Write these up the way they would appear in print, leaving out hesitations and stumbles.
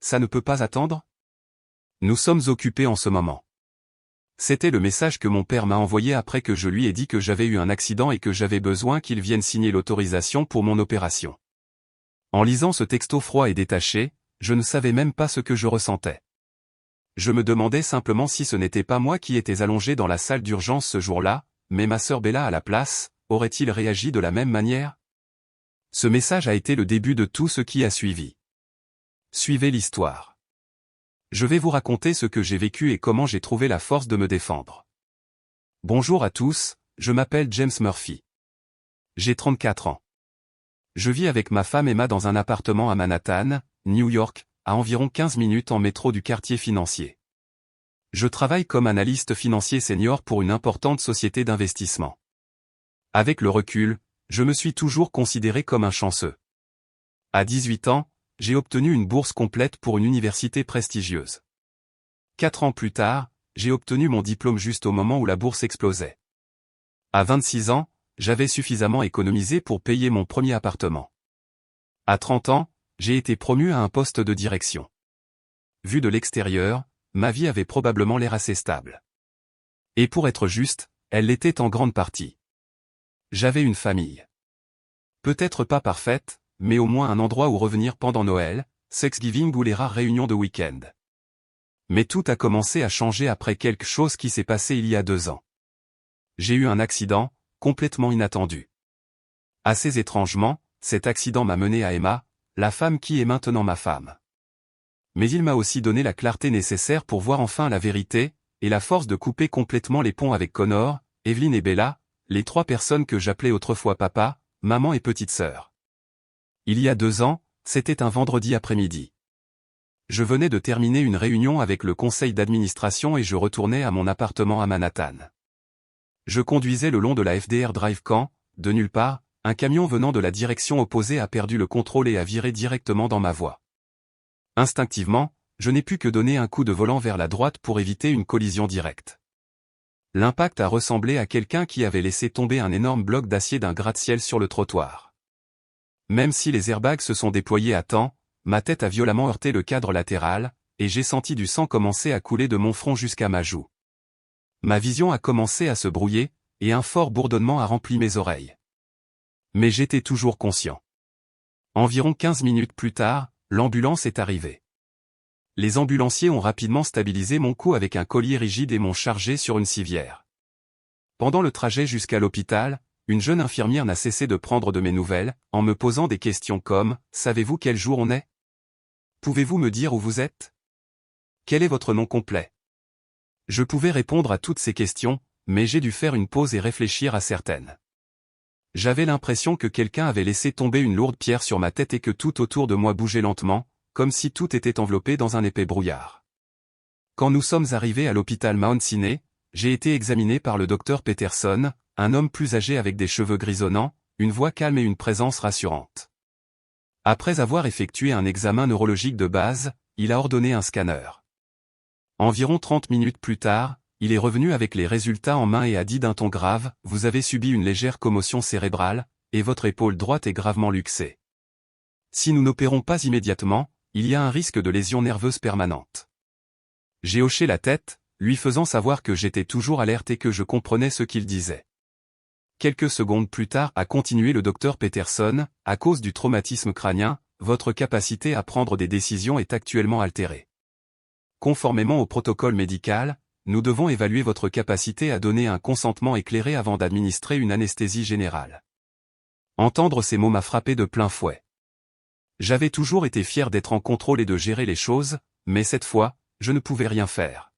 ça ne peut pas attendre? Nous sommes occupés en ce moment. C'était le message que mon père m'a envoyé après que je lui ai dit que j'avais eu un accident et que j'avais besoin qu'il vienne signer l'autorisation pour mon opération. En lisant ce texto froid et détaché, je ne savais même pas ce que je ressentais. Je me demandais simplement si ce n'était pas moi qui étais allongé dans la salle d'urgence ce jour-là, mais ma sœur Bella à la place, aurait-il réagi de la même manière? Ce message a été le début de tout ce qui a suivi. Suivez l'histoire. Je vais vous raconter ce que j'ai vécu et comment j'ai trouvé la force de me défendre. Bonjour à tous, je m'appelle James Murphy. J'ai 34 ans. Je vis avec ma femme Emma dans un appartement à Manhattan, New York, à environ 15 minutes en métro du quartier financier. Je travaille comme analyste financier senior pour une importante société d'investissement. Avec le recul, je me suis toujours considéré comme un chanceux. À 18 ans, j'ai obtenu une bourse complète pour une université prestigieuse. 4 ans plus tard, j'ai obtenu mon diplôme juste au moment où la bourse explosait. À 26 ans, j'avais suffisamment économisé pour payer mon premier appartement. À 30 ans, j'ai été promu à un poste de direction. Vu de l'extérieur, ma vie avait probablement l'air assez stable. Et pour être juste, elle l'était en grande partie. J'avais une famille. Peut-être pas parfaite, mais au moins un endroit où revenir pendant Noël, Thanksgiving ou les rares réunions de week-end. Mais tout a commencé à changer après quelque chose qui s'est passé il y a 2 ans. J'ai eu un accident, complètement inattendu. Assez étrangement, cet accident m'a mené à Emma, la femme qui est maintenant ma femme. Mais il m'a aussi donné la clarté nécessaire pour voir enfin la vérité, et la force de couper complètement les ponts avec Connor, Evelyn et Bella, les 3 personnes que j'appelais autrefois papa, maman et petite sœur. Il y a 2 ans, c'était un vendredi après-midi. Je venais de terminer une réunion avec le conseil d'administration et je retournais à mon appartement à Manhattan. Je conduisais le long de la FDR Drive quand, de nulle part, un camion venant de la direction opposée a perdu le contrôle et a viré directement dans ma voie. Instinctivement, je n'ai pu que donner un coup de volant vers la droite pour éviter une collision directe. L'impact a ressemblé à quelqu'un qui avait laissé tomber un énorme bloc d'acier d'un gratte-ciel sur le trottoir. Même si les airbags se sont déployés à temps, ma tête a violemment heurté le cadre latéral, et j'ai senti du sang commencer à couler de mon front jusqu'à ma joue. Ma vision a commencé à se brouiller, et un fort bourdonnement a rempli mes oreilles. Mais j'étais toujours conscient. Environ 15 minutes plus tard, l'ambulance est arrivée. Les ambulanciers ont rapidement stabilisé mon cou avec un collier rigide et m'ont chargé sur une civière. Pendant le trajet jusqu'à l'hôpital, une jeune infirmière n'a cessé de prendre de mes nouvelles, en me posant des questions comme « Savez-vous quel jour on est? Pouvez-vous me dire où vous êtes? Quel est votre nom complet ?» Je pouvais répondre à toutes ces questions, mais j'ai dû faire une pause et réfléchir à certaines. J'avais l'impression que quelqu'un avait laissé tomber une lourde pierre sur ma tête et que tout autour de moi bougeait lentement, comme si tout était enveloppé dans un épais brouillard. Quand nous sommes arrivés à l'hôpital Mount Sinai, j'ai été examiné par le docteur Peterson, un homme plus âgé avec des cheveux grisonnants, une voix calme et une présence rassurante. Après avoir effectué un examen neurologique de base, il a ordonné un scanner. Environ 30 minutes plus tard, il est revenu avec les résultats en main et a dit d'un ton grave, « Vous avez subi une légère commotion cérébrale, et votre épaule droite est gravement luxée. Si nous n'opérons pas immédiatement, il y a un risque de lésion nerveuse permanente. » J'ai hoché la tête, lui faisant savoir que j'étais toujours alerte et que je comprenais ce qu'il disait. Quelques secondes plus tard a continué le docteur Peterson, « À cause du traumatisme crânien, votre capacité à prendre des décisions est actuellement altérée. Conformément au protocole médical, nous devons évaluer votre capacité à donner un consentement éclairé avant d'administrer une anesthésie générale. » Entendre ces mots m'a frappé de plein fouet. J'avais toujours été fier d'être en contrôle et de gérer les choses, mais cette fois, je ne pouvais rien faire.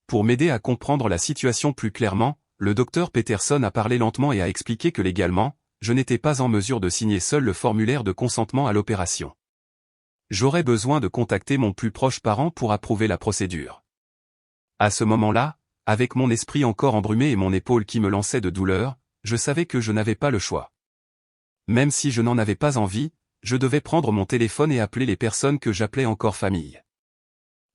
Pour m'aider à comprendre la situation plus clairement, le docteur Peterson a parlé lentement et a expliqué que légalement, je n'étais pas en mesure de signer seul le formulaire de consentement à l'opération. J'aurais besoin de contacter mon plus proche parent pour approuver la procédure. À ce moment-là, avec mon esprit encore embrumé et mon épaule qui me lançait de douleur, je savais que je n'avais pas le choix. Même si je n'en avais pas envie, je devais prendre mon téléphone et appeler les personnes que j'appelais encore famille.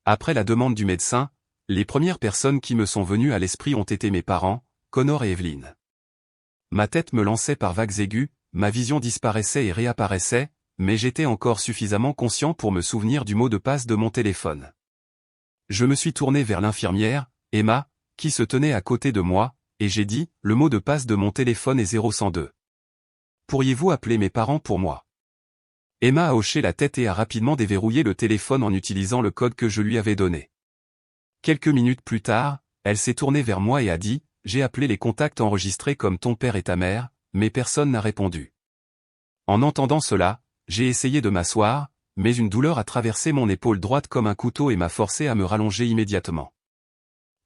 Après la demande du médecin, les premières personnes qui me sont venues à l'esprit ont été mes parents, Connor et Evelyn. Ma tête me lançait par vagues aiguës, ma vision disparaissait et réapparaissait, mais j'étais encore suffisamment conscient pour me souvenir du mot de passe de mon téléphone. Je me suis tourné vers l'infirmière, Emma, qui se tenait à côté de moi, et j'ai dit, le mot de passe de mon téléphone est 0102. Pourriez-vous appeler mes parents pour moi? Emma a hoché la tête et a rapidement déverrouillé le téléphone en utilisant le code que je lui avais donné. Quelques minutes plus tard, elle s'est tournée vers moi et a dit, j'ai appelé les contacts enregistrés comme ton père et ta mère, mais personne n'a répondu. En entendant cela, j'ai essayé de m'asseoir, mais une douleur a traversé mon épaule droite comme un couteau et m'a forcé à me rallonger immédiatement.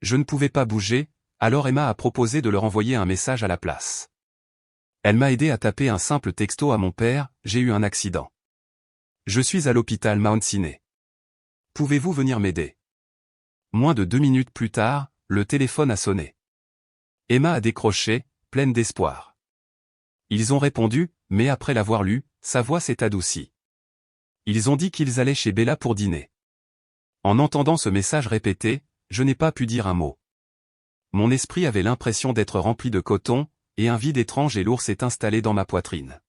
Je ne pouvais pas bouger, alors Emma a proposé de leur envoyer un message à la place. Elle m'a aidé à taper un simple texto à mon père, j'ai eu un accident. Je suis à l'hôpital Mount Sinai. Pouvez-vous venir m'aider? Moins de 2 minutes plus tard, le téléphone a sonné. Emma a décroché, pleine d'espoir. Ils ont répondu, mais après l'avoir lu, sa voix s'est adoucie. Ils ont dit qu'ils allaient chez Bella pour dîner. En entendant ce message répété, je n'ai pas pu dire un mot. Mon esprit avait l'impression d'être rempli de coton, et un vide étrange et lourd s'est installé dans ma poitrine.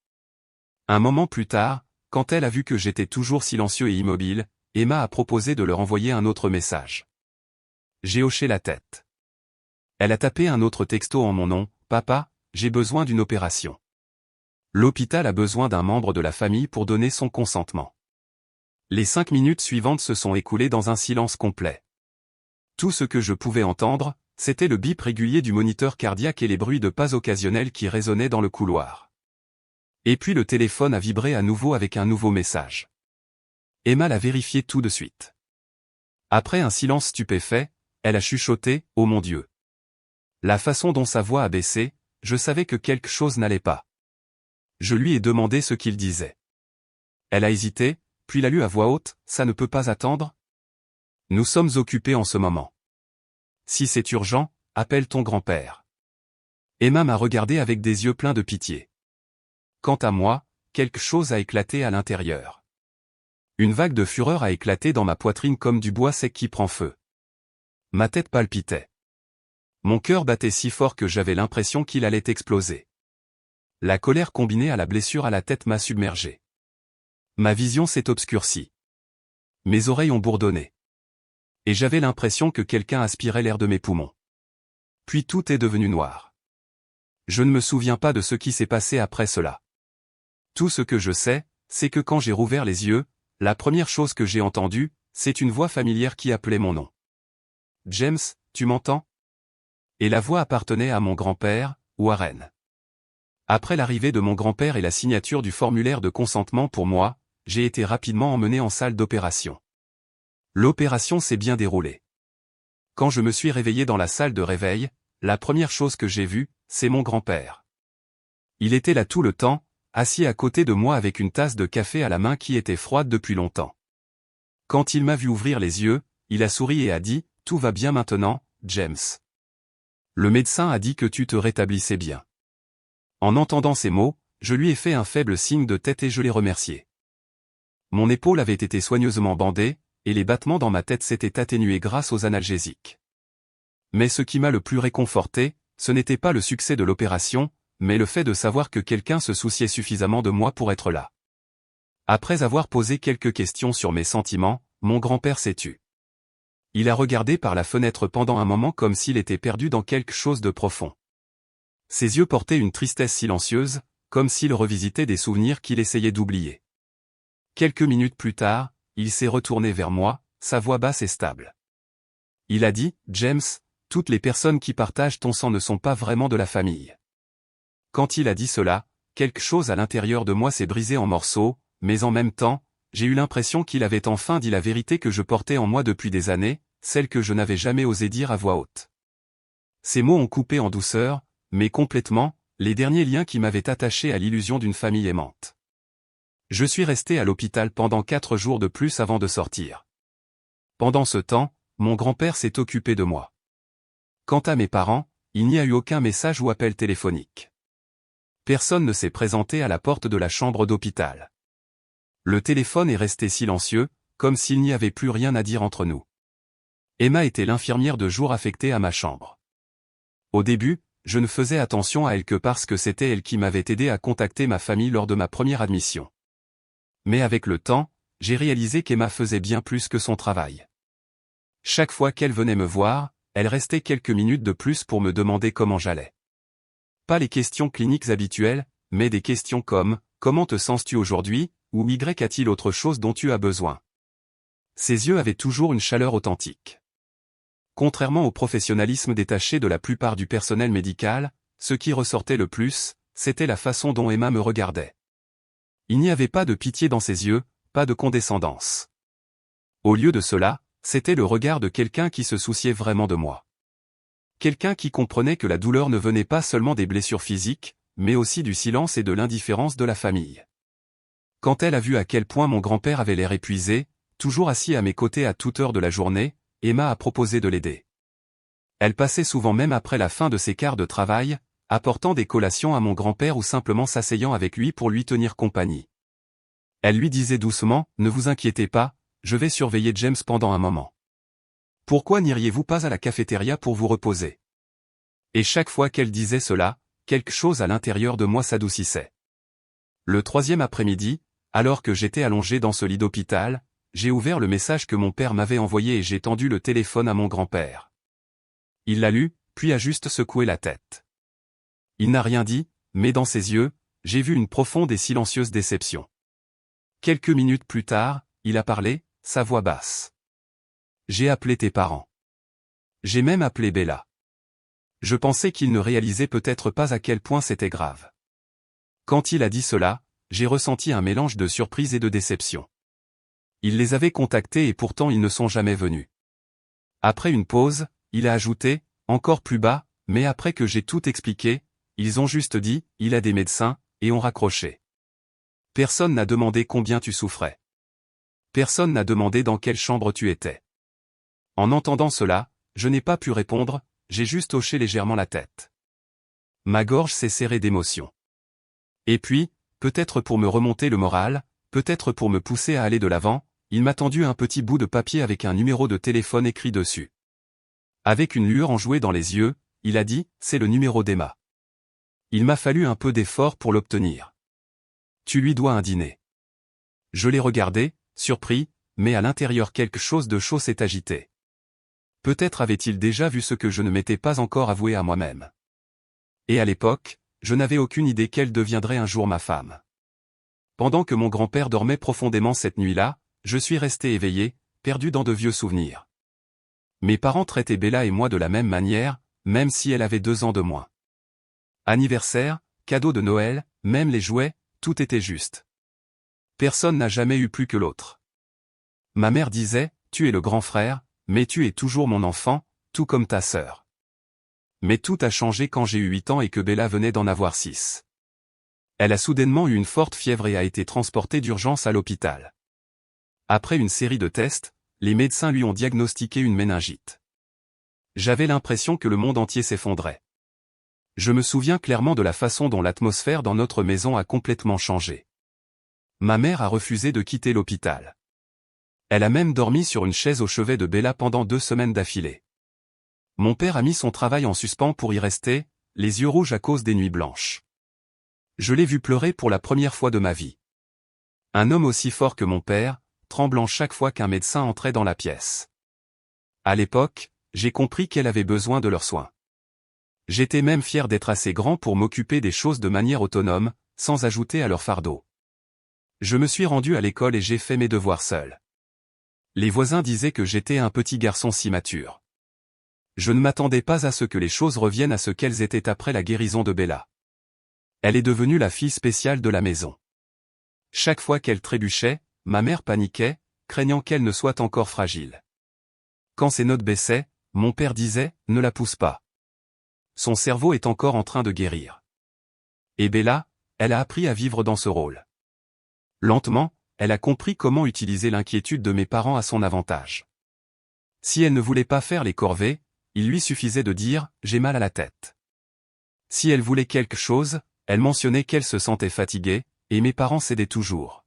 Un moment plus tard, quand elle a vu que j'étais toujours silencieux et immobile, Emma a proposé de leur envoyer un autre message. J'ai hoché la tête. Elle a tapé un autre texto en mon nom, « Papa, j'ai besoin d'une opération. L'hôpital a besoin d'un membre de la famille pour donner son consentement. » Les 5 minutes suivantes se sont écoulées dans un silence complet. Tout ce que je pouvais entendre, c'était le bip régulier du moniteur cardiaque et les bruits de pas occasionnels qui résonnaient dans le couloir. Et puis le téléphone a vibré à nouveau avec un nouveau message. Emma l'a vérifié tout de suite. Après un silence stupéfait, elle a chuchoté, « Oh mon Dieu !» La façon dont sa voix a baissé, je savais que quelque chose n'allait pas. Je lui ai demandé ce qu'il disait. Elle a hésité, puis l'a lu à voix haute, « Ça ne peut pas attendre ? Nous sommes occupés en ce moment. Si c'est urgent, appelle ton grand-père. » Emma m'a regardé avec des yeux pleins de pitié. Quant à moi, quelque chose a éclaté à l'intérieur. Une vague de fureur a éclaté dans ma poitrine comme du bois sec qui prend feu. Ma tête palpitait. Mon cœur battait si fort que j'avais l'impression qu'il allait exploser. La colère combinée à la blessure à la tête m'a submergé. Ma vision s'est obscurcie. Mes oreilles ont bourdonné. Et j'avais l'impression que quelqu'un aspirait l'air de mes poumons. Puis tout est devenu noir. Je ne me souviens pas de ce qui s'est passé après cela. Tout ce que je sais, c'est que quand j'ai rouvert les yeux, la première chose que j'ai entendue, c'est une voix familière qui appelait mon nom. « James, tu m'entends ?» Et la voix appartenait à mon grand-père, Warren. Après l'arrivée de mon grand-père et la signature du formulaire de consentement pour moi, j'ai été rapidement emmené en salle d'opération. L'opération s'est bien déroulée. Quand je me suis réveillé dans la salle de réveil, la première chose que j'ai vue, c'est mon grand-père. Il était là tout le temps, assis à côté de moi avec une tasse de café à la main qui était froide depuis longtemps. Quand il m'a vu ouvrir les yeux, il a souri et a dit, « Tout va bien maintenant, James. Le médecin a dit que tu te rétablissais bien. » En entendant ces mots, je lui ai fait un faible signe de tête et je l'ai remercié. Mon épaule avait été soigneusement bandée, et les battements dans ma tête s'étaient atténués grâce aux analgésiques. Mais ce qui m'a le plus réconforté, ce n'était pas le succès de l'opération, mais le fait de savoir que quelqu'un se souciait suffisamment de moi pour être là. Après avoir posé quelques questions sur mes sentiments, mon grand-père s'est tu. Il a regardé par la fenêtre pendant un moment comme s'il était perdu dans quelque chose de profond. Ses yeux portaient une tristesse silencieuse, comme s'il revisitait des souvenirs qu'il essayait d'oublier. Quelques minutes plus tard, il s'est retourné vers moi, sa voix basse et stable. Il a dit, « James, toutes les personnes qui partagent ton sang ne sont pas vraiment de la famille. » Quand il a dit cela, quelque chose à l'intérieur de moi s'est brisé en morceaux, mais en même temps, j'ai eu l'impression qu'il avait enfin dit la vérité que je portais en moi depuis des années, celle que je n'avais jamais osé dire à voix haute. Ces mots ont coupé en douceur, mais complètement, les derniers liens qui m'avaient attaché à l'illusion d'une famille aimante. Je suis resté à l'hôpital pendant 4 jours de plus avant de sortir. Pendant ce temps, mon grand-père s'est occupé de moi. Quant à mes parents, il n'y a eu aucun message ou appel téléphonique. Personne ne s'est présenté à la porte de la chambre d'hôpital. Le téléphone est resté silencieux, comme s'il n'y avait plus rien à dire entre nous. Emma était l'infirmière de jour affectée à ma chambre. Au début, je ne faisais attention à elle que parce que c'était elle qui m'avait aidé à contacter ma famille lors de ma première admission. Mais avec le temps, j'ai réalisé qu'Emma faisait bien plus que son travail. Chaque fois qu'elle venait me voir, elle restait quelques minutes de plus pour me demander comment j'allais. Pas les questions cliniques habituelles, mais des questions comme « Comment te sens-tu aujourd'hui ?» ou « Y a-t-il autre chose dont tu as besoin ?» Ses yeux avaient toujours une chaleur authentique. Contrairement au professionnalisme détaché de la plupart du personnel médical, ce qui ressortait le plus, c'était la façon dont Emma me regardait. Il n'y avait pas de pitié dans ses yeux, pas de condescendance. Au lieu de cela, c'était le regard de quelqu'un qui se souciait vraiment de moi. Quelqu'un qui comprenait que la douleur ne venait pas seulement des blessures physiques, mais aussi du silence et de l'indifférence de la famille. Quand elle a vu à quel point mon grand-père avait l'air épuisé, toujours assis à mes côtés à toute heure de la journée, Emma a proposé de l'aider. Elle passait souvent même après la fin de ses quarts de travail, apportant des collations à mon grand-père ou simplement s'asseyant avec lui pour lui tenir compagnie. Elle lui disait doucement, « Ne vous inquiétez pas, je vais surveiller James pendant un moment. Pourquoi n'iriez-vous pas à la cafétéria pour vous reposer ?» Et chaque fois qu'elle disait cela, quelque chose à l'intérieur de moi s'adoucissait. Le 3e après-midi, alors que j'étais allongé dans ce lit d'hôpital, j'ai ouvert le message que mon père m'avait envoyé et j'ai tendu le téléphone à mon grand-père. Il l'a lu, puis a juste secoué la tête. Il n'a rien dit, mais dans ses yeux, j'ai vu une profonde et silencieuse déception. Quelques minutes plus tard, il a parlé, sa voix basse. « J'ai appelé tes parents. J'ai même appelé Bella. Je pensais qu'il ne réalisait peut-être pas à quel point c'était grave. » Quand il a dit cela, j'ai ressenti un mélange de surprise et de déception. Il les avait contactés et pourtant ils ne sont jamais venus. Après une pause, il a ajouté, encore plus bas, mais après que j'ai tout expliqué, ils ont juste dit, il a des médecins, et ont raccroché. Personne n'a demandé combien tu souffrais. Personne n'a demandé dans quelle chambre tu étais. En entendant cela, je n'ai pas pu répondre, j'ai juste hoché légèrement la tête. Ma gorge s'est serrée d'émotion. Et puis, peut-être pour me remonter le moral, peut-être pour me pousser à aller de l'avant, il m'a tendu un petit bout de papier avec un numéro de téléphone écrit dessus. Avec une lueur enjouée dans les yeux, il a dit, c'est le numéro d'Emma. Il m'a fallu un peu d'effort pour l'obtenir. Tu lui dois un dîner. Je l'ai regardé, surpris, mais à l'intérieur quelque chose de chaud s'est agité. Peut-être avait-il déjà vu ce que je ne m'étais pas encore avoué à moi-même. Et à l'époque, je n'avais aucune idée qu'elle deviendrait un jour ma femme. Pendant que mon grand-père dormait profondément cette nuit-là, je suis resté éveillé, perdu dans de vieux souvenirs. Mes parents traitaient Bella et moi de la même manière, même si elle avait 2 ans de moins. Anniversaire, cadeau de Noël, même les jouets, tout était juste. Personne n'a jamais eu plus que l'autre. Ma mère disait, tu es le grand frère, mais tu es toujours mon enfant, tout comme ta sœur. Mais tout a changé quand j'ai eu 8 ans et que Bella venait d'en avoir 6. Elle a soudainement eu une forte fièvre et a été transportée d'urgence à l'hôpital. Après une série de tests, les médecins lui ont diagnostiqué une méningite. J'avais l'impression que le monde entier s'effondrait. Je me souviens clairement de la façon dont l'atmosphère dans notre maison a complètement changé. Ma mère a refusé de quitter l'hôpital. Elle a même dormi sur une chaise au chevet de Bella pendant 2 semaines d'affilée. Mon père a mis son travail en suspens pour y rester, les yeux rouges à cause des nuits blanches. Je l'ai vu pleurer pour la première fois de ma vie. Un homme aussi fort que mon père, tremblant chaque fois qu'un médecin entrait dans la pièce. À l'époque, j'ai compris qu'elle avait besoin de leurs soins. J'étais même fier d'être assez grand pour m'occuper des choses de manière autonome, sans ajouter à leur fardeau. Je me suis rendu à l'école et j'ai fait mes devoirs seul. Les voisins disaient que j'étais un petit garçon si mature. Je ne m'attendais pas à ce que les choses reviennent à ce qu'elles étaient après la guérison de Bella. Elle est devenue la fille spéciale de la maison. Chaque fois qu'elle trébuchait, ma mère paniquait, craignant qu'elle ne soit encore fragile. Quand ses notes baissaient, mon père disait, ne la pousse pas. Son cerveau est encore en train de guérir. Et Bella, elle a appris à vivre dans ce rôle. Lentement, elle a compris comment utiliser l'inquiétude de mes parents à son avantage. Si elle ne voulait pas faire les corvées, il lui suffisait de dire « j'ai mal à la tête ». Si elle voulait quelque chose, elle mentionnait qu'elle se sentait fatiguée, et mes parents cédaient toujours.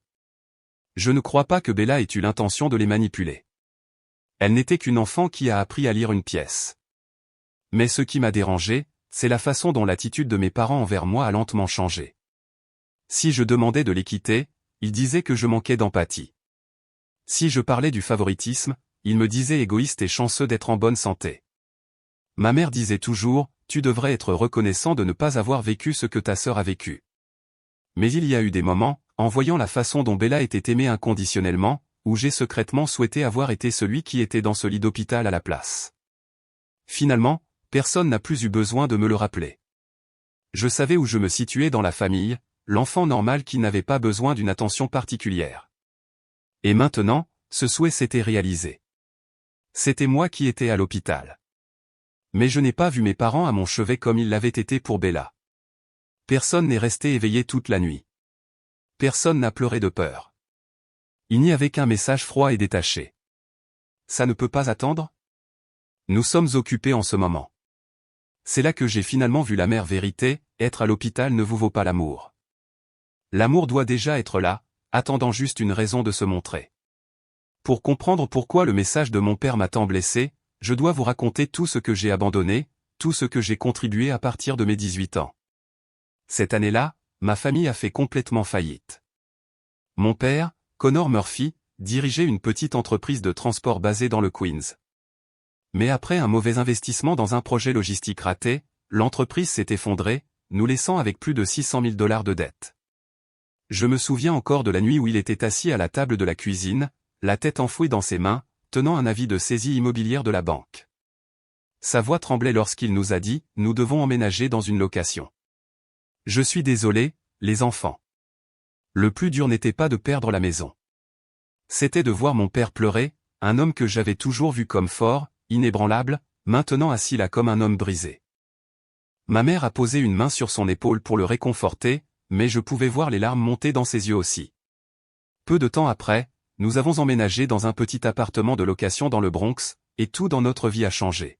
Je ne crois pas que Bella ait eu l'intention de les manipuler. Elle n'était qu'une enfant qui a appris à lire une pièce. Mais ce qui m'a dérangé, c'est la façon dont l'attitude de mes parents envers moi a lentement changé. Si je demandais de les quitter, il disait que je manquais d'empathie. Si je parlais du favoritisme, il me disait égoïste et chanceux d'être en bonne santé. Ma mère disait toujours, tu devrais être reconnaissant de ne pas avoir vécu ce que ta sœur a vécu. Mais il y a eu des moments, en voyant la façon dont Bella était aimée inconditionnellement, où j'ai secrètement souhaité avoir été celui qui était dans ce lit d'hôpital à la place. Finalement, personne n'a plus eu besoin de me le rappeler. Je savais où je me situais dans la famille, l'enfant normal qui n'avait pas besoin d'une attention particulière. Et maintenant, ce souhait s'était réalisé. C'était moi qui étais à l'hôpital. Mais je n'ai pas vu mes parents à mon chevet comme ils l'avaient été pour Bella. Personne n'est resté éveillé toute la nuit. Personne n'a pleuré de peur. Il n'y avait qu'un message froid et détaché. Ça ne peut pas attendre ? Nous sommes occupés en ce moment. C'est là que j'ai finalement vu l'amère vérité, être à l'hôpital ne vous vaut pas l'amour. L'amour doit déjà être là, attendant juste une raison de se montrer. Pour comprendre pourquoi le message de mon père m'a tant blessé, je dois vous raconter tout ce que j'ai abandonné, tout ce que j'ai contribué à partir de mes 18 ans. Cette année-là, ma famille a fait complètement faillite. Mon père, Connor Murphy, dirigeait une petite entreprise de transport basée dans le Queens. Mais après un mauvais investissement dans un projet logistique raté, l'entreprise s'est effondrée, nous laissant avec plus de 600 000 $ de dettes. Je me souviens encore de la nuit où il était assis à la table de la cuisine, la tête enfouie dans ses mains, tenant un avis de saisie immobilière de la banque. Sa voix tremblait lorsqu'il nous a dit « Nous devons emménager dans une location. » Je suis désolé, les enfants. Le plus dur n'était pas de perdre la maison. C'était de voir mon père pleurer, un homme que j'avais toujours vu comme fort, inébranlable, maintenant assis là comme un homme brisé. Ma mère a posé une main sur son épaule pour le réconforter, mais je pouvais voir les larmes monter dans ses yeux aussi. Peu de temps après, nous avons emménagé dans un petit appartement de location dans le Bronx, et tout dans notre vie a changé.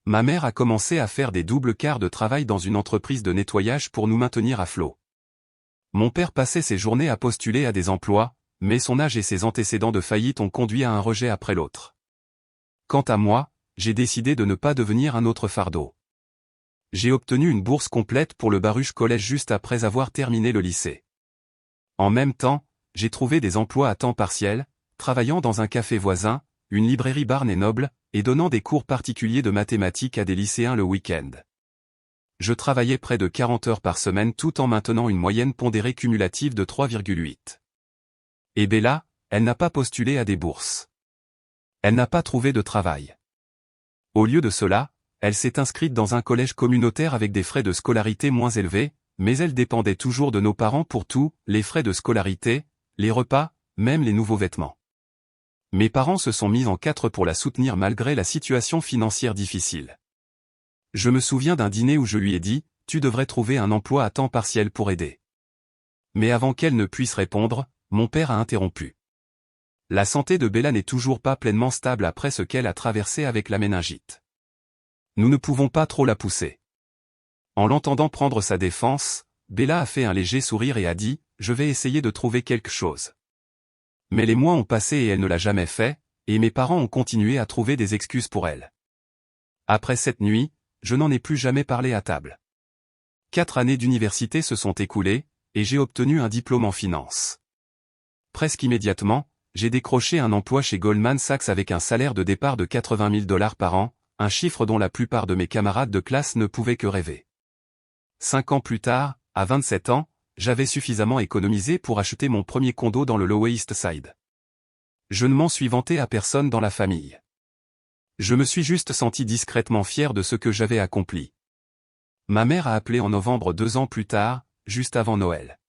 Ma mère a commencé à faire des doubles quarts de travail dans une entreprise de nettoyage pour nous maintenir à flot. Mon père passait ses journées à postuler à des emplois, mais son âge et ses antécédents de faillite ont conduit à un rejet après l'autre. Quant à moi, j'ai décidé de ne pas devenir un autre fardeau. J'ai obtenu une bourse complète pour le Baruch College juste après avoir terminé le lycée. En même temps, j'ai trouvé des emplois à temps partiel, travaillant dans un café voisin, une librairie Barnes & Noble, et donnant des cours particuliers de mathématiques à des lycéens le week-end. Je travaillais près de 40 heures par semaine tout en maintenant une moyenne pondérée cumulative de 3,8. Et Bella, elle n'a pas postulé à des bourses. Elle n'a pas trouvé de travail. Au lieu de cela, elle s'est inscrite dans un collège communautaire avec des frais de scolarité moins élevés, mais elle dépendait toujours de nos parents pour tout, les frais de scolarité, les repas, même les nouveaux vêtements. Mes parents se sont mis en quatre pour la soutenir malgré la situation financière difficile. Je me souviens d'un dîner où je lui ai dit, « Tu devrais trouver un emploi à temps partiel pour aider. » Mais avant qu'elle ne puisse répondre, mon père a interrompu. La santé de Bella n'est toujours pas pleinement stable après ce qu'elle a traversé avec la méningite. Nous ne pouvons pas trop la pousser. En l'entendant prendre sa défense, Bella a fait un léger sourire et a dit, « Je vais essayer de trouver quelque chose. » Mais les mois ont passé et elle ne l'a jamais fait, et mes parents ont continué à trouver des excuses pour elle. Après cette nuit, je n'en ai plus jamais parlé à table. 4 années d'université se sont écoulées, et j'ai obtenu un diplôme en finance. Presque immédiatement, j'ai décroché un emploi chez Goldman Sachs avec un salaire de départ de 80 000 $ par an, un chiffre dont la plupart de mes camarades de classe ne pouvaient que rêver. 5 ans plus tard, à 27 ans, j'avais suffisamment économisé pour acheter mon premier condo dans le Lower East Side. Je ne m'en suis vanté à personne dans la famille. Je me suis juste senti discrètement fier de ce que j'avais accompli. Ma mère a appelé en novembre 2 ans plus tard, juste avant Noël.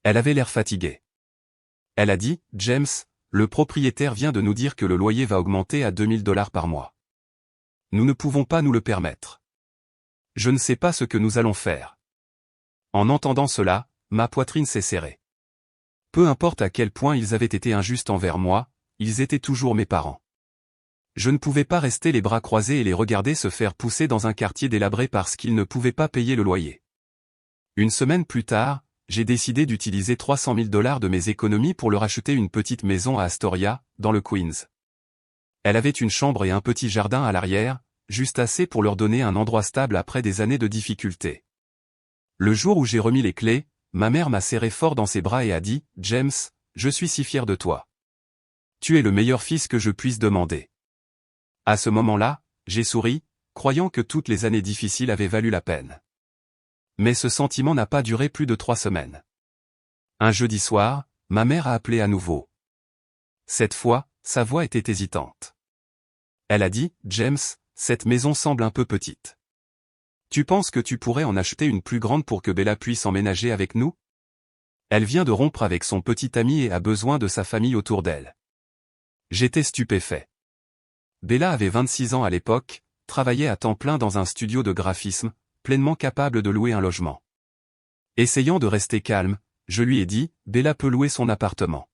Elle avait l'air fatiguée. Elle a dit, « James, le propriétaire vient de nous dire que le loyer va augmenter à 2 000 $ par mois. Nous ne pouvons pas nous le permettre. Je ne sais pas ce que nous allons faire. » En entendant cela, ma poitrine s'est serrée. Peu importe à quel point ils avaient été injustes envers moi, ils étaient toujours mes parents. Je ne pouvais pas rester les bras croisés et les regarder se faire pousser dans un quartier délabré parce qu'ils ne pouvaient pas payer le loyer. Une semaine plus tard, j'ai décidé d'utiliser 300 000 $ de mes économies pour leur acheter une petite maison à Astoria, dans le Queens. Elle avait une chambre et un petit jardin à l'arrière, juste assez pour leur donner un endroit stable après des années de difficultés. Le jour où j'ai remis les clés, ma mère m'a serré fort dans ses bras et a dit, « James, je suis si fier de toi. Tu es le meilleur fils que je puisse demander. » À ce moment-là, j'ai souri, croyant que toutes les années difficiles avaient valu la peine. Mais ce sentiment n'a pas duré plus de 3 semaines. Un jeudi soir, ma mère a appelé à nouveau. Cette fois, sa voix était hésitante. Elle a dit, « James, cette maison semble un peu petite. Tu penses que tu pourrais en acheter une plus grande pour que Bella puisse emménager avec nous? Elle vient de rompre avec son petit ami et a besoin de sa famille autour d'elle. » J'étais stupéfait. Bella avait 26 ans à l'époque, travaillait à temps plein dans un studio de graphisme, pleinement capable de louer un logement. Essayant de rester calme, je lui ai dit, « Bella peut louer son appartement.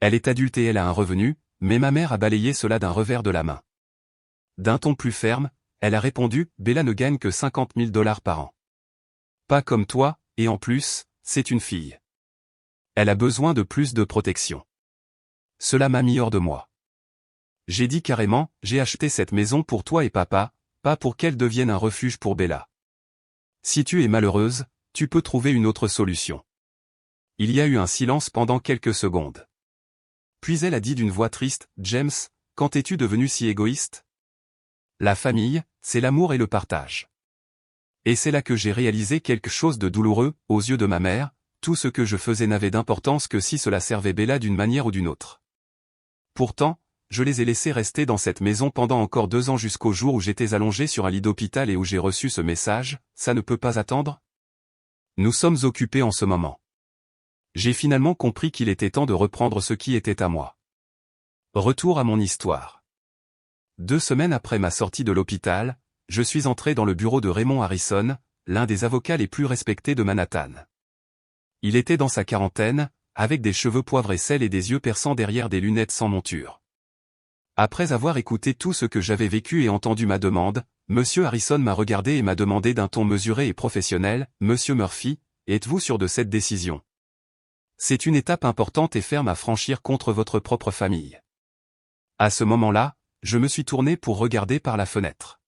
Elle est adulte et elle a un revenu, » mais ma mère a balayé cela d'un revers de la main. D'un ton plus ferme, elle a répondu, « Bella ne gagne que 50 000 $ par an. Pas comme toi, et en plus, c'est une fille. Elle a besoin de plus de protection. » Cela m'a mis hors de moi. J'ai dit carrément, « J'ai acheté cette maison pour toi et papa, pas pour qu'elle devienne un refuge pour Bella. Si tu es malheureuse, tu peux trouver une autre solution. » Il y a eu un silence pendant quelques secondes. Puis elle a dit d'une voix triste, « James, quand es-tu devenu si égoïste? La famille, c'est l'amour et le partage. » Et c'est là que j'ai réalisé quelque chose de douloureux, aux yeux de ma mère, tout ce que je faisais n'avait d'importance que si cela servait Bella d'une manière ou d'une autre. Pourtant, je les ai laissés rester dans cette maison pendant encore 2 ans jusqu'au jour où j'étais allongé sur un lit d'hôpital et où j'ai reçu ce message, « Ça ne peut pas attendre ?» Nous sommes occupés en ce moment. J'ai finalement compris qu'il était temps de reprendre ce qui était à moi. Retour à mon histoire. 2 semaines après ma sortie de l'hôpital, je suis entré dans le bureau de Raymond Harrison, l'un des avocats les plus respectés de Manhattan. Il était dans sa quarantaine, avec des cheveux poivre et sel et des yeux perçants derrière des lunettes sans monture. Après avoir écouté tout ce que j'avais vécu et entendu ma demande, Monsieur Harrison m'a regardé et m'a demandé d'un ton mesuré et professionnel, « Monsieur Murphy, êtes-vous sûr de cette décision? C'est une étape importante et ferme à franchir contre votre propre famille. » À ce moment-là, je me suis tourné pour regarder par la fenêtre.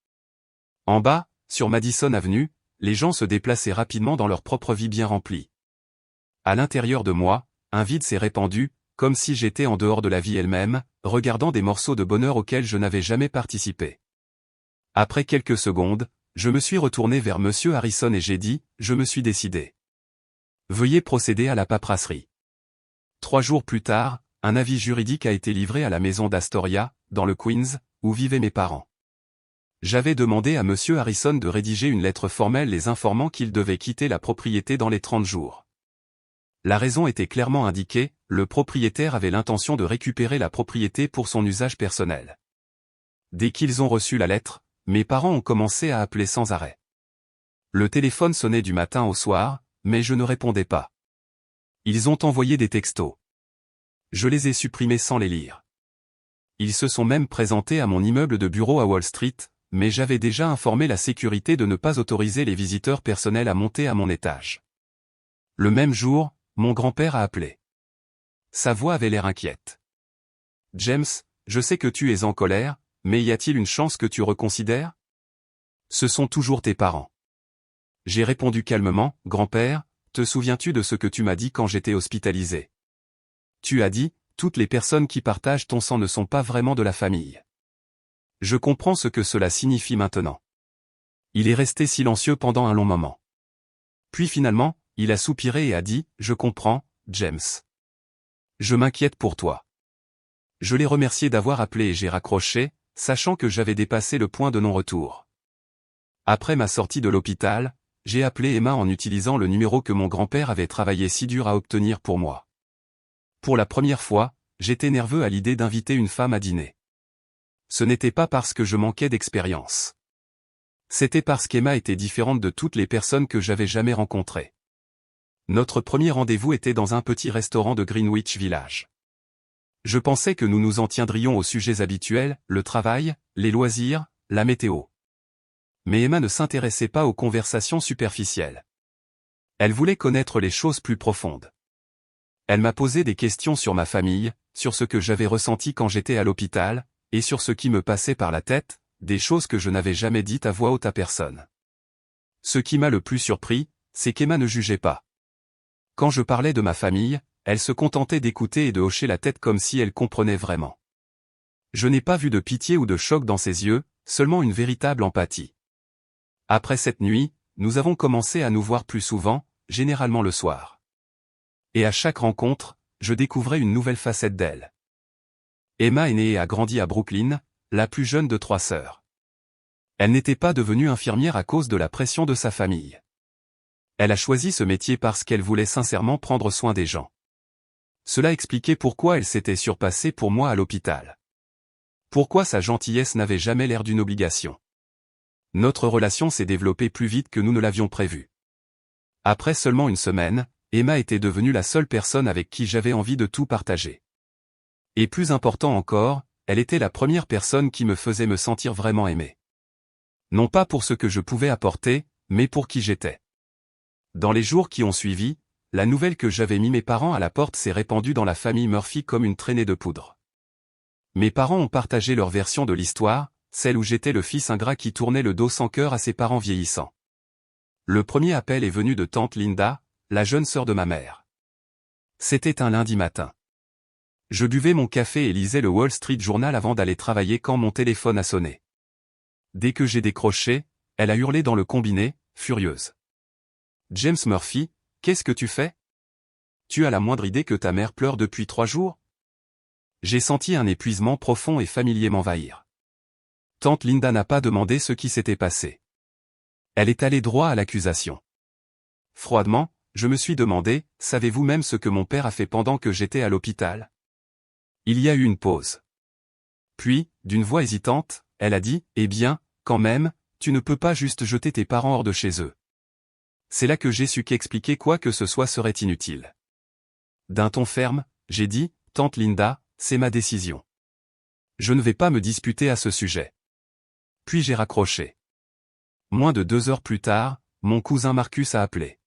En bas, sur Madison Avenue, les gens se déplaçaient rapidement dans leur propre vie bien remplie. À l'intérieur de moi, un vide s'est répandu, comme si j'étais en dehors de la vie elle-même, regardant des morceaux de bonheur auxquels je n'avais jamais participé. Après quelques secondes, je me suis retourné vers Monsieur Harrison et j'ai dit, « Je me suis décidé. Veuillez procéder à la paperasserie. » 3 jours plus tard, un avis juridique a été livré à la maison d'Astoria, dans le Queens, où vivaient mes parents. J'avais demandé à Monsieur Harrison de rédiger une lettre formelle les informant qu'il devait quitter la propriété dans les 30 jours. La raison était clairement indiquée, le propriétaire avait l'intention de récupérer la propriété pour son usage personnel. Dès qu'ils ont reçu la lettre, mes parents ont commencé à appeler sans arrêt. Le téléphone sonnait du matin au soir, mais je ne répondais pas. Ils ont envoyé des textos. Je les ai supprimés sans les lire. Ils se sont même présentés à mon immeuble de bureau à Wall Street, mais j'avais déjà informé la sécurité de ne pas autoriser les visiteurs personnels à monter à mon étage. Le même jour, mon grand-père a appelé. Sa voix avait l'air inquiète. « James, je sais que tu es en colère, mais y a-t-il une chance que tu reconsidères? Ce sont toujours tes parents. » J'ai répondu calmement, « Grand-père, te souviens-tu de ce que tu m'as dit quand j'étais hospitalisé? Tu as dit, toutes les personnes qui partagent ton sang ne sont pas vraiment de la famille. Je comprends ce que cela signifie maintenant. » Il est resté silencieux pendant un long moment. Puis finalement, il a soupiré et a dit, « Je comprends, James. Je m'inquiète pour toi. » Je l'ai remercié d'avoir appelé et j'ai raccroché, sachant que j'avais dépassé le point de non-retour. Après ma sortie de l'hôpital, j'ai appelé Emma en utilisant le numéro que mon grand-père avait travaillé si dur à obtenir pour moi. Pour la première fois, j'étais nerveux à l'idée d'inviter une femme à dîner. Ce n'était pas parce que je manquais d'expérience. C'était parce qu'Emma était différente de toutes les personnes que j'avais jamais rencontrées. Notre premier rendez-vous était dans un petit restaurant de Greenwich Village. Je pensais que nous nous en tiendrions aux sujets habituels, le travail, les loisirs, la météo. Mais Emma ne s'intéressait pas aux conversations superficielles. Elle voulait connaître les choses plus profondes. Elle m'a posé des questions sur ma famille, sur ce que j'avais ressenti quand j'étais à l'hôpital, et sur ce qui me passait par la tête, des choses que je n'avais jamais dites à voix haute à personne. Ce qui m'a le plus surpris, c'est qu'Emma ne jugeait pas. Quand je parlais de ma famille, elle se contentait d'écouter et de hocher la tête comme si elle comprenait vraiment. Je n'ai pas vu de pitié ou de choc dans ses yeux, seulement une véritable empathie. Après cette nuit, nous avons commencé à nous voir plus souvent, généralement le soir. Et à chaque rencontre, je découvrais une nouvelle facette d'elle. Emma est née et a grandi à Brooklyn, la plus jeune de 3 sœurs. Elle n'était pas devenue infirmière à cause de la pression de sa famille. Elle a choisi ce métier parce qu'elle voulait sincèrement prendre soin des gens. Cela expliquait pourquoi elle s'était surpassée pour moi à l'hôpital. Pourquoi sa gentillesse n'avait jamais l'air d'une obligation. Notre relation s'est développée plus vite que nous ne l'avions prévu. Après seulement une semaine, Emma était devenue la seule personne avec qui j'avais envie de tout partager. Et plus important encore, elle était la première personne qui me faisait me sentir vraiment aimé. Non pas pour ce que je pouvais apporter, mais pour qui j'étais. Dans les jours qui ont suivi, la nouvelle que j'avais mis mes parents à la porte s'est répandue dans la famille Murphy comme une traînée de poudre. Mes parents ont partagé leur version de l'histoire, celle où j'étais le fils ingrat qui tournait le dos sans cœur à ses parents vieillissants. Le premier appel est venu de tante Linda, la jeune sœur de ma mère. C'était un lundi matin. Je buvais mon café et lisais le Wall Street Journal avant d'aller travailler quand mon téléphone a sonné. Dès que j'ai décroché, elle a hurlé dans le combiné, furieuse. « James Murphy, qu'est-ce que tu fais? Tu as la moindre idée que ta mère pleure depuis 3 jours ?» J'ai senti un épuisement profond et familier m'envahir. Tante Linda n'a pas demandé ce qui s'était passé. Elle est allée droit à l'accusation. Froidement, je me suis demandé, savez-vous même ce que mon père a fait pendant que j'étais à l'hôpital? Il y a eu une pause. Puis, d'une voix hésitante, elle a dit, eh bien, quand même, tu ne peux pas juste jeter tes parents hors de chez eux. C'est là que j'ai su qu'expliquer quoi que ce soit serait inutile. D'un ton ferme, j'ai dit, tante Linda, c'est ma décision. Je ne vais pas me disputer à ce sujet. Puis j'ai raccroché. Moins de 2 heures plus tard, mon cousin Marcus a appelé.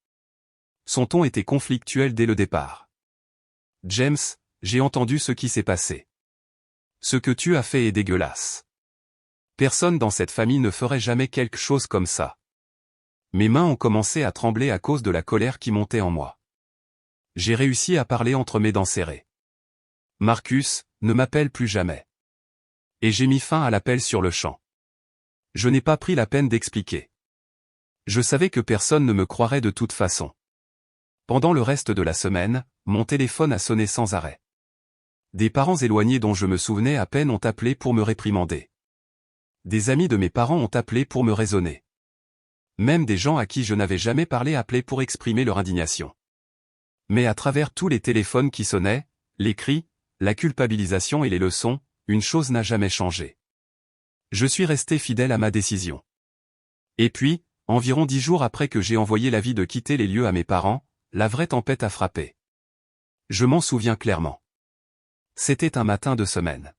Son ton était conflictuel dès le départ. James, j'ai entendu ce qui s'est passé. Ce que tu as fait est dégueulasse. Personne dans cette famille ne ferait jamais quelque chose comme ça. Mes mains ont commencé à trembler à cause de la colère qui montait en moi. J'ai réussi à parler entre mes dents serrées. Marcus, ne m'appelle plus jamais. Et j'ai mis fin à l'appel sur le champ. Je n'ai pas pris la peine d'expliquer. Je savais que personne ne me croirait de toute façon. Pendant le reste de la semaine, mon téléphone a sonné sans arrêt. Des parents éloignés dont je me souvenais à peine ont appelé pour me réprimander. Des amis de mes parents ont appelé pour me raisonner. Même des gens à qui je n'avais jamais parlé appelaient pour exprimer leur indignation. Mais à travers tous les téléphones qui sonnaient, les cris, la culpabilisation et les leçons, une chose n'a jamais changé. Je suis resté fidèle à ma décision. Et puis, environ 10 jours après que j'ai envoyé l'avis de quitter les lieux à mes parents, la vraie tempête a frappé. Je m'en souviens clairement. C'était un matin de semaine.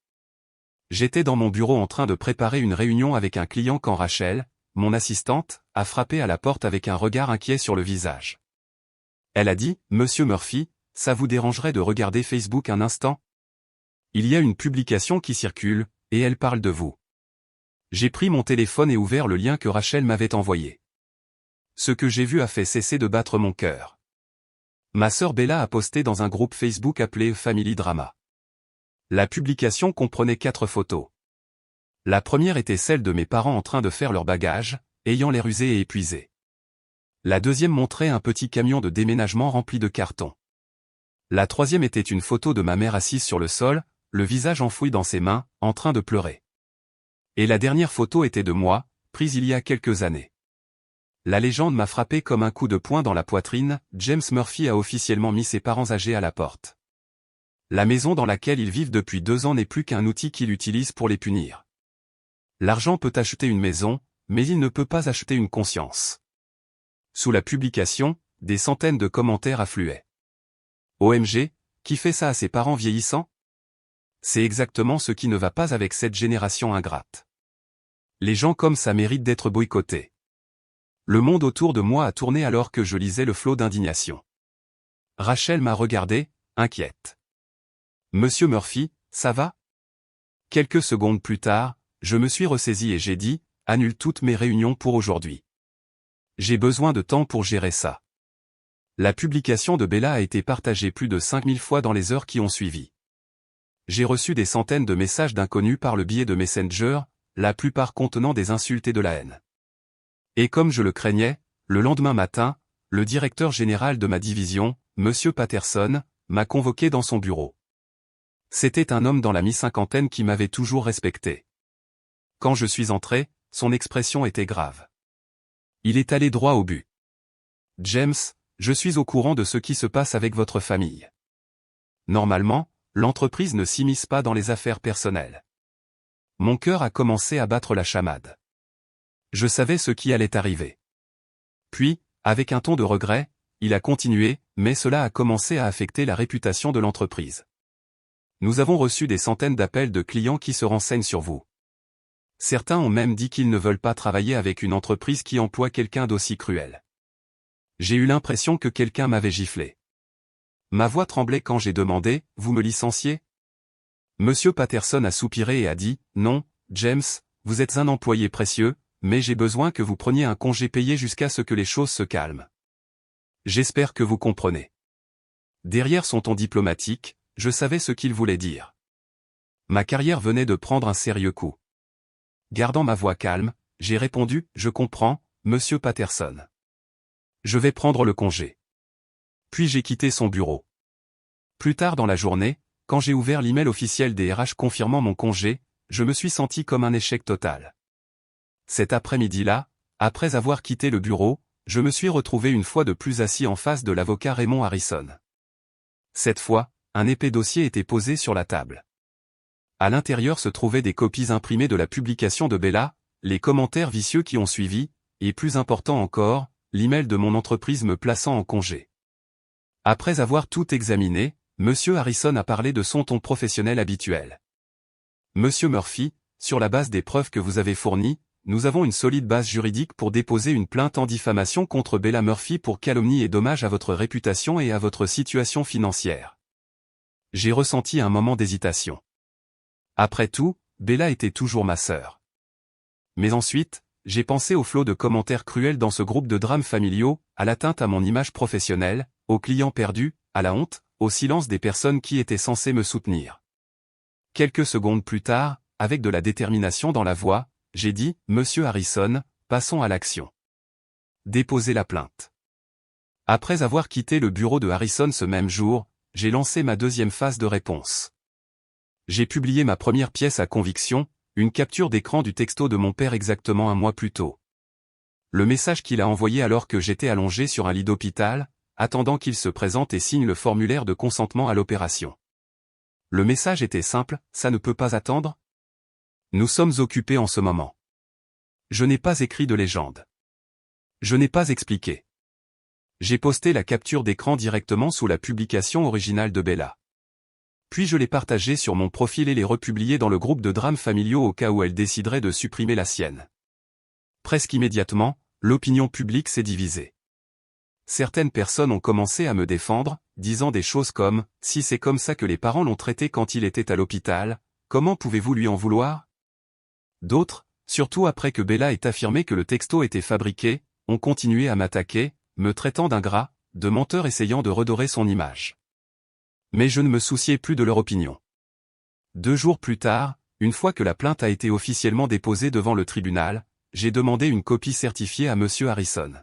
J'étais dans mon bureau en train de préparer une réunion avec un client quand Rachel, mon assistante, a frappé à la porte avec un regard inquiet sur le visage. Elle a dit, « Monsieur Murphy, ça vous dérangerait de regarder Facebook un instant? Il y a une publication qui circule, et elle parle de vous. » J'ai pris mon téléphone et ouvert le lien que Rachel m'avait envoyé. Ce que j'ai vu a fait cesser de battre mon cœur. Ma sœur Bella a posté dans un groupe Facebook appelé Family Drama. La publication comprenait 4 photos. La première était celle de mes parents en train de faire leur bagage, ayant l'air usés et épuisés. La deuxième montrait un petit camion de déménagement rempli de cartons. La troisième était une photo de ma mère assise sur le sol, le visage enfoui dans ses mains, en train de pleurer. Et la dernière photo était de moi, prise il y a quelques années. La légende m'a frappé comme un coup de poing dans la poitrine, James Murphy a officiellement mis ses parents âgés à la porte. La maison dans laquelle ils vivent depuis 2 ans n'est plus qu'un outil qu'il utilise pour les punir. L'argent peut acheter une maison, mais il ne peut pas acheter une conscience. Sous la publication, des centaines de commentaires affluaient. OMG, qui fait ça à ses parents vieillissants? C'est exactement ce qui ne va pas avec cette génération ingrate. Les gens comme ça méritent d'être boycottés. Le monde autour de moi a tourné alors que je lisais le flot d'indignation. Rachel m'a regardé, inquiète. Monsieur Murphy, ça va? Quelques secondes plus tard, je me suis ressaisi et j'ai dit, annule toutes mes réunions pour aujourd'hui. J'ai besoin de temps pour gérer ça. La publication de Bella a été partagée plus de 5000 fois dans les heures qui ont suivi. J'ai reçu des centaines de messages d'inconnus par le biais de Messenger, la plupart contenant des insultes et de la haine. Et comme je le craignais, le lendemain matin, le directeur général de ma division, Monsieur Patterson, m'a convoqué dans son bureau. C'était un homme dans la mi-cinquantaine qui m'avait toujours respecté. Quand je suis entré, son expression était grave. Il est allé droit au but. James, je suis au courant de ce qui se passe avec votre famille. Normalement, l'entreprise ne s'immisce pas dans les affaires personnelles. Mon cœur a commencé à battre la chamade. Je savais ce qui allait arriver. Puis, avec un ton de regret, il a continué, mais cela a commencé à affecter la réputation de l'entreprise. Nous avons reçu des centaines d'appels de clients qui se renseignent sur vous. Certains ont même dit qu'ils ne veulent pas travailler avec une entreprise qui emploie quelqu'un d'aussi cruel. J'ai eu l'impression que quelqu'un m'avait giflé. Ma voix tremblait quand j'ai demandé « Vous me licenciez ?» Monsieur Patterson a soupiré et a dit « Non, James, vous êtes un employé précieux, mais j'ai besoin que vous preniez un congé payé jusqu'à ce que les choses se calment. J'espère que vous comprenez. » Derrière son ton diplomatique, je savais ce qu'il voulait dire. Ma carrière venait de prendre un sérieux coup. Gardant ma voix calme, j'ai répondu « Je comprends, Monsieur Patterson. Je vais prendre le congé. » Puis j'ai quitté son bureau. Plus tard dans la journée, quand j'ai ouvert l'email officiel des RH confirmant mon congé, je me suis senti comme un échec total. Cet après-midi-là, après avoir quitté le bureau, je me suis retrouvé une fois de plus assis en face de l'avocat Raymond Harrison. Cette fois, un épais dossier était posé sur la table. À l'intérieur se trouvaient des copies imprimées de la publication de Bella, les commentaires vicieux qui ont suivi, et plus important encore, l'email de mon entreprise me plaçant en congé. Après avoir tout examiné, Monsieur Harrison a parlé de son ton professionnel habituel. Monsieur Murphy, sur la base des preuves que vous avez fournies, nous avons une solide base juridique pour déposer une plainte en diffamation contre Bella Murphy pour calomnie et dommage à votre réputation et à votre situation financière. J'ai ressenti un moment d'hésitation. Après tout, Bella était toujours ma sœur. Mais ensuite, j'ai pensé au flot de commentaires cruels dans ce groupe de drames familiaux, à l'atteinte à mon image professionnelle, aux clients perdus, à la honte, au silence des personnes qui étaient censées me soutenir. Quelques secondes plus tard, avec de la détermination dans la voix, j'ai dit « Monsieur Harrison, passons à l'action. Déposez la plainte. » Après avoir quitté le bureau de Harrison ce même jour, j'ai lancé ma deuxième phase de réponse. J'ai publié ma première pièce à conviction, une capture d'écran du texto de mon père exactement un mois plus tôt. Le message qu'il a envoyé alors que j'étais allongé sur un lit d'hôpital, attendant qu'il se présente et signe le formulaire de consentement à l'opération. Le message était simple, ça ne peut pas attendre ? Nous sommes occupés en ce moment. Je n'ai pas écrit de légende. Je n'ai pas expliqué. J'ai posté la capture d'écran directement sous la publication originale de Bella. Puis je l'ai partagée sur mon profil et l'ai republiée dans le groupe de drames familiaux au cas où elle déciderait de supprimer la sienne. Presque immédiatement, l'opinion publique s'est divisée. Certaines personnes ont commencé à me défendre, disant des choses comme « Si c'est comme ça que les parents l'ont traité quand il était à l'hôpital, comment pouvez-vous lui en vouloir ?» D'autres, surtout après que Bella ait affirmé que le texto était fabriqué, ont continué à m'attaquer, me traitant d'ingrat, de menteur essayant de redorer son image. Mais je ne me souciais plus de leur opinion. 2 jours plus tard, une fois que la plainte a été officiellement déposée devant le tribunal, j'ai demandé une copie certifiée à Monsieur Harrison.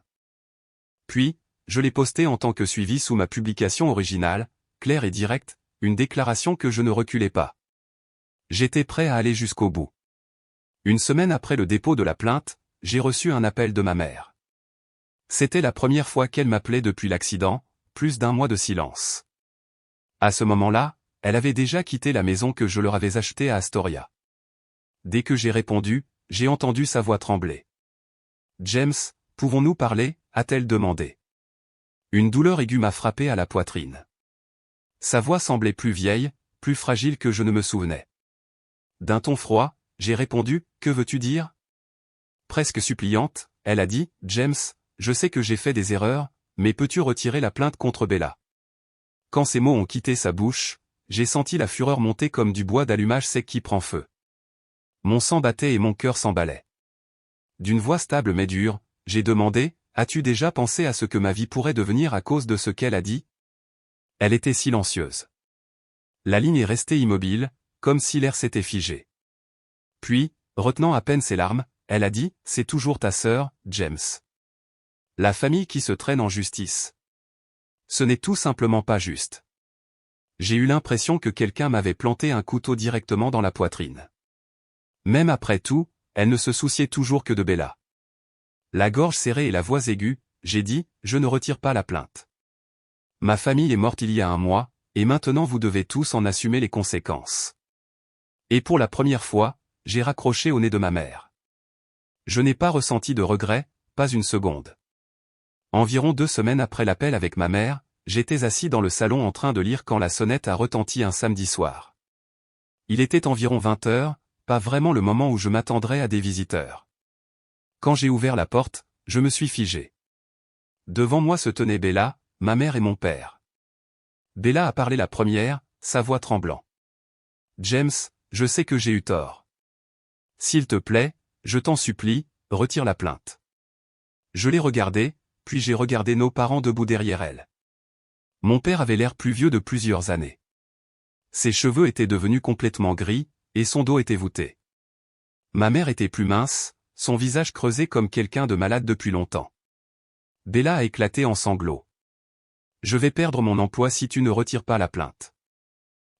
Puis, je l'ai postée en tant que suivi sous ma publication originale, claire et directe, une déclaration que je ne reculais pas. J'étais prêt à aller jusqu'au bout. Une semaine après le dépôt de la plainte, j'ai reçu un appel de ma mère. C'était la première fois qu'elle m'appelait depuis l'accident, plus d'1 mois de silence. À ce moment-là, elle avait déjà quitté la maison que je leur avais achetée à Astoria. Dès que j'ai répondu, j'ai entendu sa voix trembler. « James, pouvons-nous parler ?» a-t-elle demandé. Une douleur aiguë m'a frappé à la poitrine. Sa voix semblait plus vieille, plus fragile que je ne me souvenais. D'un ton froid, j'ai répondu « Que veux-tu dire ?» Presque suppliante, elle a dit « James, je sais que j'ai fait des erreurs, mais peux-tu retirer la plainte contre Bella ?» Quand ces mots ont quitté sa bouche, j'ai senti la fureur monter comme du bois d'allumage sec qui prend feu. Mon sang battait et mon cœur s'emballait. D'une voix stable mais dure, j'ai demandé as-tu déjà pensé à ce que ma vie pourrait devenir à cause de ce qu'elle a dit? Elle était silencieuse. La ligne est restée immobile, comme si l'air s'était figé. Puis, retenant à peine ses larmes, elle a dit, c'est toujours ta sœur, James. La famille qui se traîne en justice. Ce n'est tout simplement pas juste. J'ai eu l'impression que quelqu'un m'avait planté un couteau directement dans la poitrine. Même après tout, elle ne se souciait toujours que de Bella. La gorge serrée et la voix aiguë, j'ai dit, je ne retire pas la plainte. Ma famille est morte il y a un mois, et maintenant vous devez tous en assumer les conséquences. Et pour la première fois, j'ai raccroché au nez de ma mère. Je n'ai pas ressenti de regret, pas une seconde. Environ 2 semaines après l'appel avec ma mère, j'étais assis dans le salon en train de lire quand la sonnette a retenti un samedi soir. Il était environ 20 heures, pas vraiment le moment où je m'attendrais à des visiteurs. Quand j'ai ouvert la porte, je me suis figé. Devant moi se tenaient Bella, ma mère et mon père. Bella a parlé la première, sa voix tremblant. James, je sais que j'ai eu tort. S'il te plaît, je t'en supplie, retire la plainte. Je l'ai regardée, puis j'ai regardé nos parents debout derrière elle. Mon père avait l'air plus vieux de plusieurs années. Ses cheveux étaient devenus complètement gris, et son dos était voûté. Ma mère était plus mince, son visage creusé comme quelqu'un de malade depuis longtemps. Bella a éclaté en sanglots. Je vais perdre mon emploi si tu ne retires pas la plainte.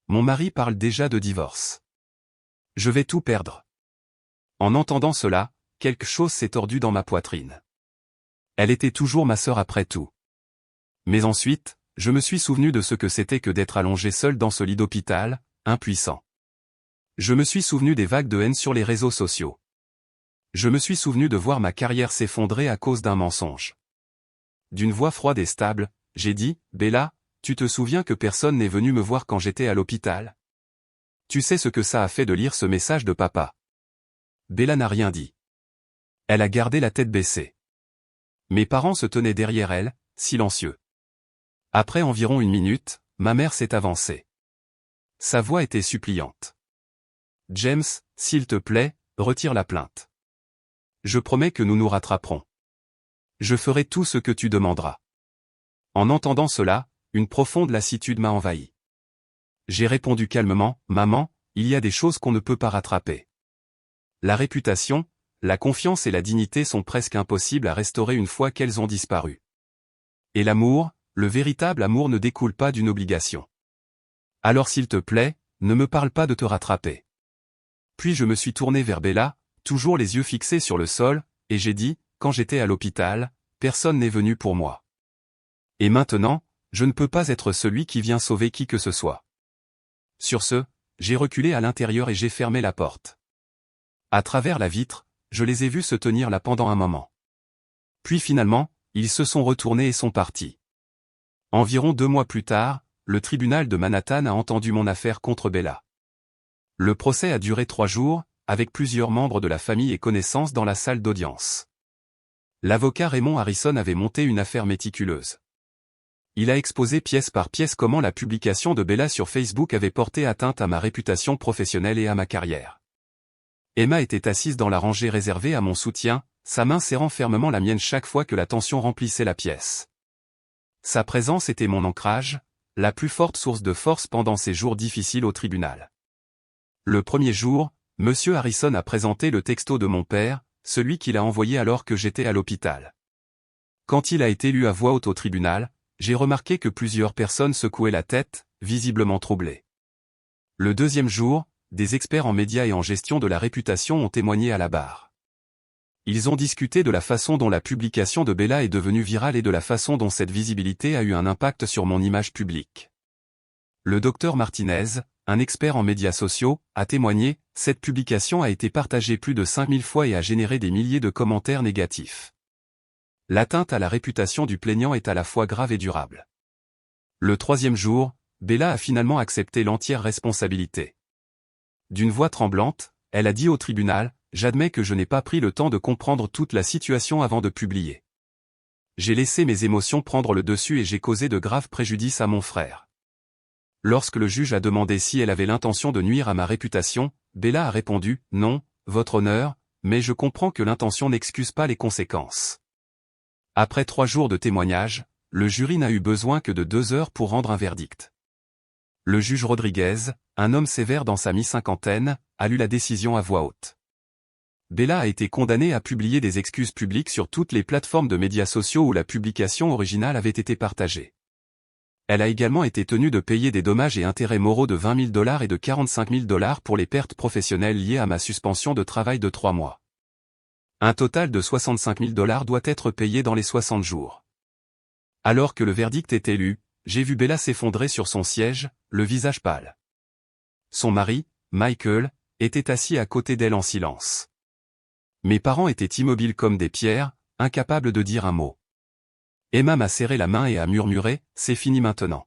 Mon mari parle déjà de divorce. Je vais tout perdre. En entendant cela, quelque chose s'est tordu dans ma poitrine. Elle était toujours ma sœur après tout. Mais ensuite, je me suis souvenu de ce que c'était que d'être allongé seul dans ce lit d'hôpital, impuissant. Je me suis souvenu des vagues de haine sur les réseaux sociaux. Je me suis souvenu de voir ma carrière s'effondrer à cause d'un mensonge. D'une voix froide et stable, j'ai dit, Bella, tu te souviens que personne n'est venu me voir quand j'étais à l'hôpital? Tu sais ce que ça a fait de lire ce message de papa? Bella n'a rien dit. Elle a gardé la tête baissée. Mes parents se tenaient derrière elle, silencieux. Après environ 1 minute, ma mère s'est avancée. Sa voix était suppliante. James, s'il te plaît, retire la plainte. Je promets que nous nous rattraperons. Je ferai tout ce que tu demanderas. En entendant cela, une profonde lassitude m'a envahi. J'ai répondu calmement, Maman, il y a des choses qu'on ne peut pas rattraper. La réputation, la confiance et la dignité sont presque impossibles à restaurer une fois qu'elles ont disparu. Et l'amour, le véritable amour ne découle pas d'une obligation. Alors s'il te plaît, ne me parle pas de te rattraper. Puis je me suis tourné vers Bella, toujours les yeux fixés sur le sol, et j'ai dit, quand j'étais à l'hôpital, personne n'est venu pour moi. Et maintenant, je ne peux pas être celui qui vient sauver qui que ce soit. Sur ce, j'ai reculé à l'intérieur et j'ai fermé la porte. À travers la vitre, je les ai vus se tenir là pendant un moment. Puis finalement, ils se sont retournés et sont partis. Environ 2 mois plus tard, le tribunal de Manhattan a entendu mon affaire contre Bella. Le procès a duré 3 jours, avec plusieurs membres de la famille et connaissances dans la salle d'audience. L'avocat Raymond Harrison avait monté une affaire méticuleuse. Il a exposé pièce par pièce comment la publication de Bella sur Facebook avait porté atteinte à ma réputation professionnelle et à ma carrière. Emma était assise dans la rangée réservée à mon soutien, sa main serrant fermement la mienne chaque fois que la tension remplissait la pièce. Sa présence était mon ancrage, la plus forte source de force pendant ces jours difficiles au tribunal. Le premier jour, M. Harrison a présenté le texto de mon père, celui qu'il a envoyé alors que j'étais à l'hôpital. Quand il a été lu à voix haute au tribunal, j'ai remarqué que plusieurs personnes secouaient la tête, visiblement troublées. Le deuxième jour, des experts en médias et en gestion de la réputation ont témoigné à la barre. Ils ont discuté de la façon dont la publication de Bella est devenue virale et de la façon dont cette visibilité a eu un impact sur mon image publique. Le docteur Martinez, un expert en médias sociaux, a témoigné, cette publication a été partagée plus de 5000 fois et a généré des milliers de commentaires négatifs. L'atteinte à la réputation du plaignant est à la fois grave et durable. Le troisième jour, Bella a finalement accepté l'entière responsabilité. D'une voix tremblante, elle a dit au tribunal, « J'admets que je n'ai pas pris le temps de comprendre toute la situation avant de publier. J'ai laissé mes émotions prendre le dessus et j'ai causé de graves préjudices à mon frère. » Lorsque le juge a demandé si elle avait l'intention de nuire à ma réputation, Bella a répondu, « Non, votre honneur, mais je comprends que l'intention n'excuse pas les conséquences. » Après 3 jours de témoignage, le jury n'a eu besoin que de 2 heures pour rendre un verdict. Le juge Rodriguez, un homme sévère dans sa mi-cinquantaine, a lu la décision à voix haute. Bella a été condamnée à publier des excuses publiques sur toutes les plateformes de médias sociaux où la publication originale avait été partagée. Elle a également été tenue de payer des dommages et intérêts moraux de $20 000 et de $45 000 pour les pertes professionnelles liées à ma suspension de travail de 3 mois. Un total de $65 000 doit être payé dans les 60 jours. Alors que le verdict était lu, j'ai vu Bella s'effondrer sur son siège, le visage pâle. Son mari, Michael, était assis à côté d'elle en silence. Mes parents étaient immobiles comme des pierres, incapables de dire un mot. Emma m'a serré la main et a murmuré « C'est fini maintenant ».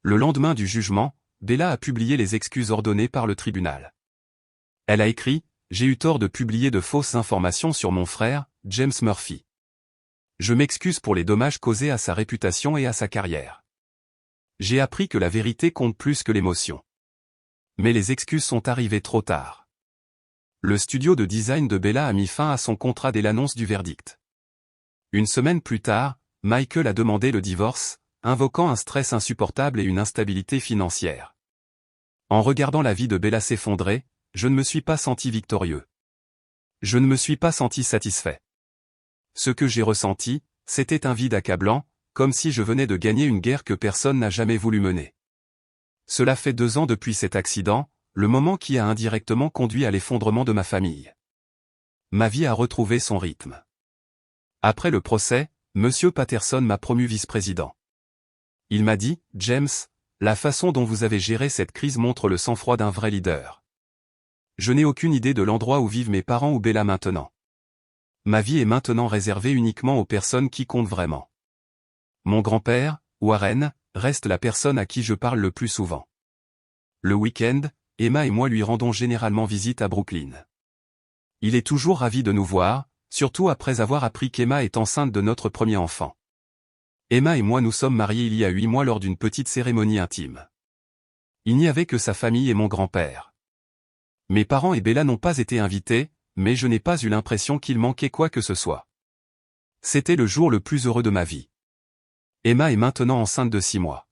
Le lendemain du jugement, Bella a publié les excuses ordonnées par le tribunal. Elle a écrit « J'ai eu tort de publier de fausses informations sur mon frère, James Murphy. Je m'excuse pour les dommages causés à sa réputation et à sa carrière. J'ai appris que la vérité compte plus que l'émotion. Mais les excuses sont arrivées trop tard. » Le studio de design de Bella a mis fin à son contrat dès l'annonce du verdict. Une semaine plus tard, Michael a demandé le divorce, invoquant un stress insupportable et une instabilité financière. En regardant la vie de Bella s'effondrer, je ne me suis pas senti victorieux. Je ne me suis pas senti satisfait. Ce que j'ai ressenti, c'était un vide accablant, comme si je venais de gagner une guerre que personne n'a jamais voulu mener. Cela fait 2 ans depuis cet accident, le moment qui a indirectement conduit à l'effondrement de ma famille. Ma vie a retrouvé son rythme. Après le procès, M. Patterson m'a promu vice-président. Il m'a dit, « James, la façon dont vous avez géré cette crise montre le sang-froid d'un vrai leader. Je n'ai aucune idée de l'endroit où vivent mes parents ou Bella maintenant. Ma vie est maintenant réservée uniquement aux personnes qui comptent vraiment. Mon grand-père, Warren, reste la personne à qui je parle le plus souvent. Le week-end, Emma et moi lui rendons généralement visite à Brooklyn. Il est toujours ravi de nous voir, surtout après avoir appris qu'Emma est enceinte de notre premier enfant. Emma et moi nous sommes mariés il y a 8 mois lors d'une petite cérémonie intime. Il n'y avait que sa famille et mon grand-père. Mes parents et Bella n'ont pas été invités, mais je n'ai pas eu l'impression qu'il manquait quoi que ce soit. C'était le jour le plus heureux de ma vie. Emma est maintenant enceinte de 6 mois.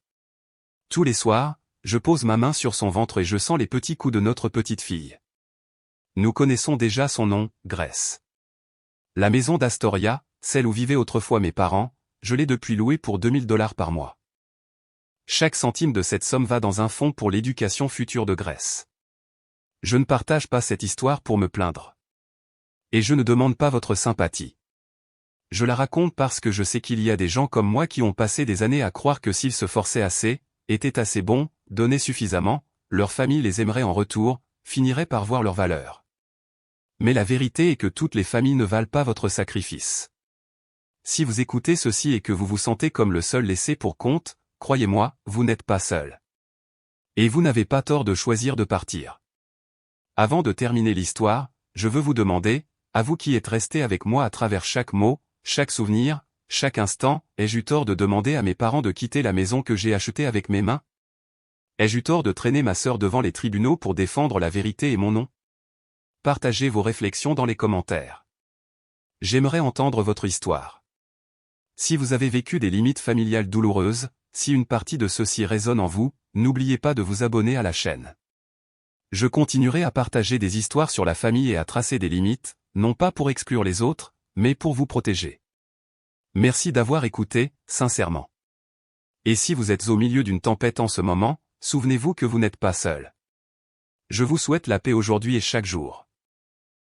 Tous les soirs, je pose ma main sur son ventre et je sens les petits coups de notre petite fille. Nous connaissons déjà son nom, Grace. La maison d'Astoria, celle où vivaient autrefois mes parents, je l'ai depuis louée pour $2000 par mois. Chaque centime de cette somme va dans un fonds pour l'éducation future de Grace. Je ne partage pas cette histoire pour me plaindre. Et je ne demande pas votre sympathie. Je la raconte parce que je sais qu'il y a des gens comme moi qui ont passé des années à croire que s'ils se forçaient assez, étaient assez bons, donnaient suffisamment, leur famille les aimerait en retour, finirait par voir leur valeur. Mais la vérité est que toutes les familles ne valent pas votre sacrifice. Si vous écoutez ceci et que vous vous sentez comme le seul laissé pour compte, croyez-moi, vous n'êtes pas seul. Et vous n'avez pas tort de choisir de partir. Avant de terminer l'histoire, je veux vous demander, à vous qui êtes resté avec moi à travers chaque mot, chaque souvenir, chaque instant, ai-je eu tort de demander à mes parents de quitter la maison que j'ai achetée avec mes mains? Ai-je eu tort de traîner ma sœur devant les tribunaux pour défendre la vérité et mon nom? Partagez vos réflexions dans les commentaires. J'aimerais entendre votre histoire. Si vous avez vécu des limites familiales douloureuses, si une partie de ceci résonne en vous, n'oubliez pas de vous abonner à la chaîne. Je continuerai à partager des histoires sur la famille et à tracer des limites, non pas pour exclure les autres, mais pour vous protéger. Merci d'avoir écouté, sincèrement. Et si vous êtes au milieu d'une tempête en ce moment, souvenez-vous que vous n'êtes pas seul. Je vous souhaite la paix aujourd'hui et chaque jour.